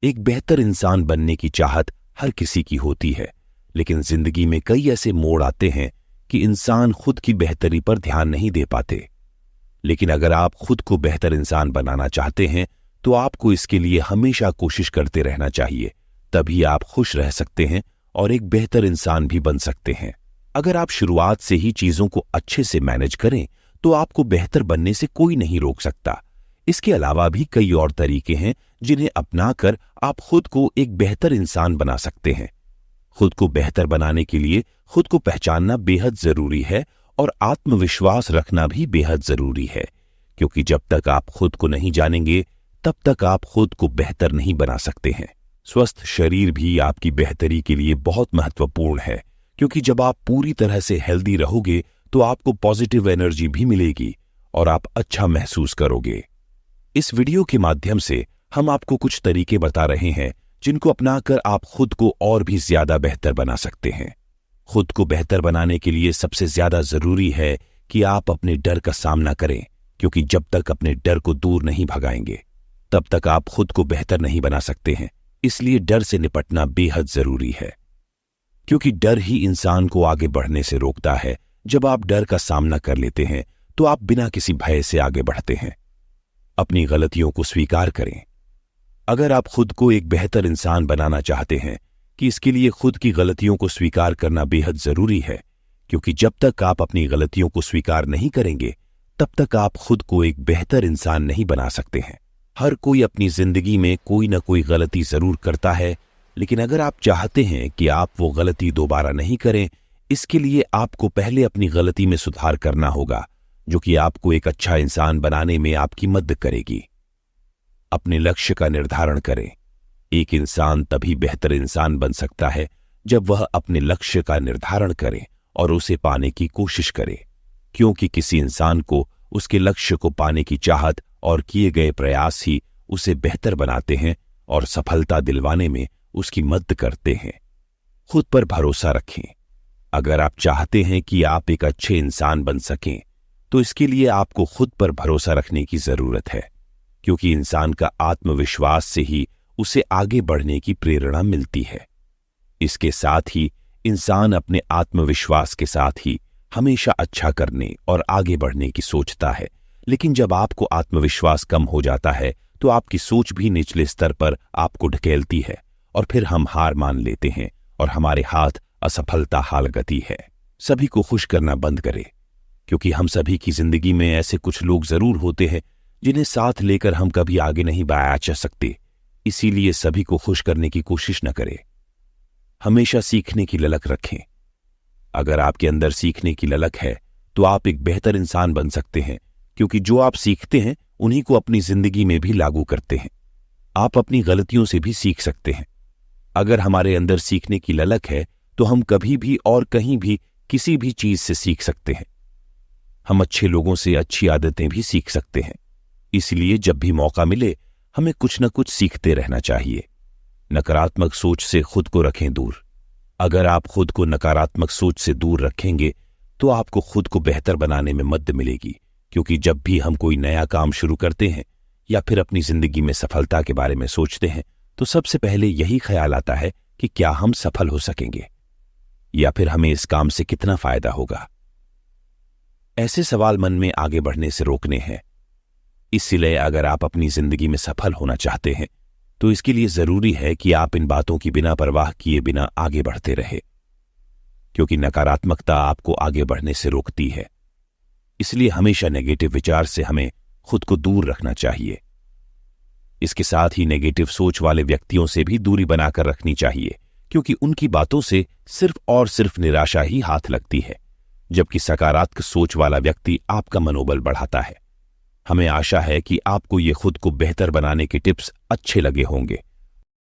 एक बेहतर इंसान बनने की चाहत हर किसी की होती है, लेकिन जिंदगी में कई ऐसे मोड़ आते हैं कि इंसान खुद की बेहतरी पर ध्यान नहीं दे पाते। लेकिन अगर आप खुद को बेहतर इंसान बनाना चाहते हैं तो आपको इसके लिए हमेशा कोशिश करते रहना चाहिए। तभी आप खुश रह सकते हैं और एक बेहतर इंसान भी बन सकते हैं। अगर आप शुरुआत से ही चीजों को अच्छे से मैनेज करें तो आपको बेहतर बनने से कोई नहीं रोक सकता। इसके अलावा भी कई और तरीके हैं जिन्हें अपनाकर आप खुद को एक बेहतर इंसान बना सकते हैं। खुद को बेहतर बनाने के लिए खुद को पहचानना बेहद जरूरी है और आत्मविश्वास रखना भी बेहद जरूरी है, क्योंकि जब तक आप खुद को नहीं जानेंगे तब तक आप खुद को बेहतर नहीं बना सकते हैं। स्वस्थ शरीर भी आपकी बेहतरी के लिए बहुत महत्वपूर्ण है, क्योंकि जब आप पूरी तरह से हेल्दी रहोगे तो आपको पॉजिटिव एनर्जी भी मिलेगी और आप अच्छा महसूस करोगे। इस वीडियो के माध्यम से हम आपको कुछ तरीके बता रहे हैं जिनको अपनाकर आप खुद को और भी ज्यादा बेहतर बना सकते हैं। खुद को बेहतर बनाने के लिए सबसे ज्यादा जरूरी है कि आप अपने डर का सामना करें, क्योंकि जब तक अपने डर को दूर नहीं भगाएंगे तब तक आप खुद को बेहतर नहीं बना सकते हैं। इसलिए डर से निपटना बेहद जरूरी है, क्योंकि डर ही इंसान को आगे बढ़ने से रोकता है। जब आप डर का सामना कर लेते हैं तो आप बिना किसी भय से आगे बढ़ते हैं। अपनी गलतियों को स्वीकार करें। अगर आप खुद को एक बेहतर इंसान बनाना चाहते हैं कि इसके लिए खुद की गलतियों को स्वीकार करना बेहद जरूरी है, क्योंकि जब तक आप अपनी गलतियों को स्वीकार नहीं करेंगे तब तक आप खुद को एक बेहतर इंसान नहीं बना सकते हैं। हर कोई अपनी जिंदगी में कोई ना कोई गलती जरूर करता है, लेकिन अगर आप चाहते हैं कि आप वो गलती दोबारा नहीं करें, इसके लिए आपको पहले अपनी गलती में सुधार करना होगा, जो कि आपको एक अच्छा इंसान बनाने में आपकी मदद करेगी। अपने लक्ष्य का निर्धारण करें। एक इंसान तभी बेहतर इंसान बन सकता है जब वह अपने लक्ष्य का निर्धारण करे और उसे पाने की कोशिश करे, क्योंकि किसी इंसान को उसके लक्ष्य को पाने की चाहत और किए गए प्रयास ही उसे बेहतर बनाते हैं और सफलता दिलवाने में उसकी मदद करते हैं। खुद पर भरोसा रखें। अगर आप चाहते हैं कि आप एक अच्छे इंसान बन सकें तो इसके लिए आपको खुद पर भरोसा रखने की जरूरत है, क्योंकि इंसान का आत्मविश्वास से ही उसे आगे बढ़ने की प्रेरणा मिलती है। इसके साथ ही इंसान अपने आत्मविश्वास के साथ ही हमेशा अच्छा करने और आगे बढ़ने की सोचता है, लेकिन जब आपको आत्मविश्वास कम हो जाता है तो आपकी सोच भी निचले स्तर पर आपको ढकेलती है और फिर हम हार मान लेते हैं और हमारे हाथ असफलता हाल गति है। सभी को खुश करना बंद करें, क्योंकि हम सभी की जिंदगी में ऐसे कुछ लोग जरूर होते हैं जिन्हें साथ लेकर हम कभी आगे नहीं बढ़ा जा सकते। इसीलिए सभी को खुश करने की कोशिश न करें। हमेशा सीखने की ललक रखें। अगर आपके अंदर सीखने की ललक है तो आप एक बेहतर इंसान बन सकते हैं, क्योंकि जो आप सीखते हैं उन्हीं को अपनी जिंदगी में भी लागू करते हैं। आप अपनी गलतियों से भी सीख सकते हैं। अगर हमारे अंदर सीखने की ललक है तो हम कभी भी और कहीं भी किसी भी चीज से सीख सकते हैं। हम अच्छे लोगों से अच्छी आदतें भी सीख सकते हैं। इसलिए जब भी मौका मिले हमें कुछ न कुछ सीखते रहना चाहिए। नकारात्मक सोच से खुद को रखें दूर। अगर आप खुद को नकारात्मक सोच से दूर रखेंगे तो आपको खुद को बेहतर बनाने में मदद मिलेगी, क्योंकि जब भी हम कोई नया काम शुरू करते हैं या फिर अपनी जिंदगी में सफलता के बारे में सोचते हैं तो सबसे पहले यही ख्याल आता है कि क्या हम सफल हो सकेंगे या फिर हमें इस काम से कितना फायदा होगा। ऐसे सवाल मन में आगे बढ़ने से रोकने हैं। इसलिए अगर आप अपनी जिंदगी में सफल होना चाहते हैं तो इसके लिए जरूरी है कि आप इन बातों की बिना परवाह किए बिना आगे बढ़ते रहे, क्योंकि नकारात्मकता आपको आगे बढ़ने से रोकती है। इसलिए हमेशा नेगेटिव विचार से हमें खुद को दूर रखना चाहिए। इसके साथ ही नेगेटिव सोच वाले व्यक्तियों से भी दूरी बनाकर रखनी चाहिए, क्योंकि उनकी बातों से सिर्फ और सिर्फ निराशा ही हाथ लगती है, जबकि सकारात्मक सोच वाला व्यक्ति आपका मनोबल बढ़ाता है। हमें आशा है कि आपको ये खुद को बेहतर बनाने के टिप्स अच्छे लगे होंगे।